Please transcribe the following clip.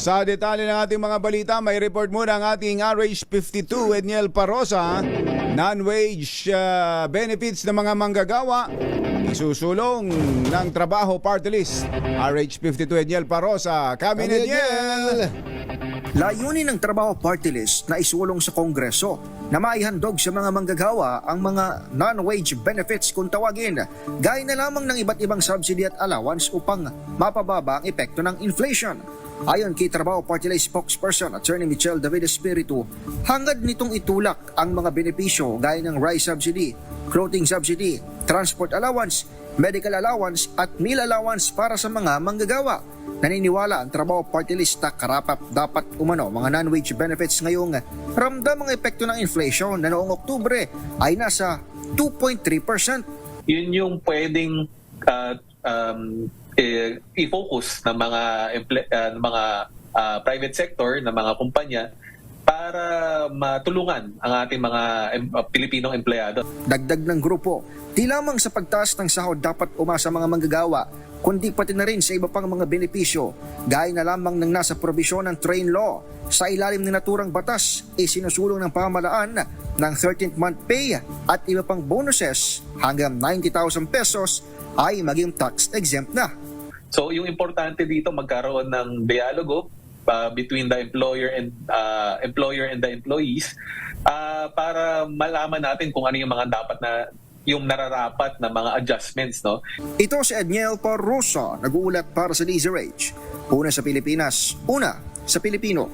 Sa detalye ng ating mga balita, may report muna ang ating RH52 Edniel Parosa. Non-wage benefits ng mga manggagawa isusulong ng trabaho party list. RH52 Edniel Parosa, Kami Edniel! Layunin ng trabaho party list na isulong sa Kongreso na maihandog sa mga manggagawa ang mga non-wage benefits kung tawagin, gaya na lamang ng iba't ibang subsidy at allowance upang mapababa ang epekto ng inflation. Ayon kay Trabaho Party List spokesperson Attorney Michelle David Espiritu, hangad nitong itulak ang mga benepisyo gaya ng rice subsidy, clothing subsidy, transport allowance, medical allowance at meal allowance para sa mga manggagawa. Naniniwala ang Trabaho Party List na karapat dapat umano mga non-wage benefits ngayong ramdam ang epekto ng inflation na noong Oktubre ay nasa 2.3%. Yun yung pwedeng i-focus ng mga private sector, ng mga kumpanya para matulungan ang ating mga Pilipinong empleyado. Dagdag ng grupo, di lamang sa pagtaas ng sahod dapat umasa mga manggagawa, kundi pati na rin sa iba pang mga benepisyo, gaya na lamang ng nasa probisyon ng train law. Sa ilalim ng naturang batas, isinusulong ng pamahalaan ng 13th month pay at iba pang bonuses hanggang 90,000 pesos ay maging tax-exempt na. So yung importante dito magkaroon ng dialogo between the employer and the employees para malaman natin kung ano yung mga dapat na yung nararapat na mga adjustments, no? Ito si Edniel Parosa, nag-uulat para sa DZRH. Una sa Pilipinas, una sa Pilipino.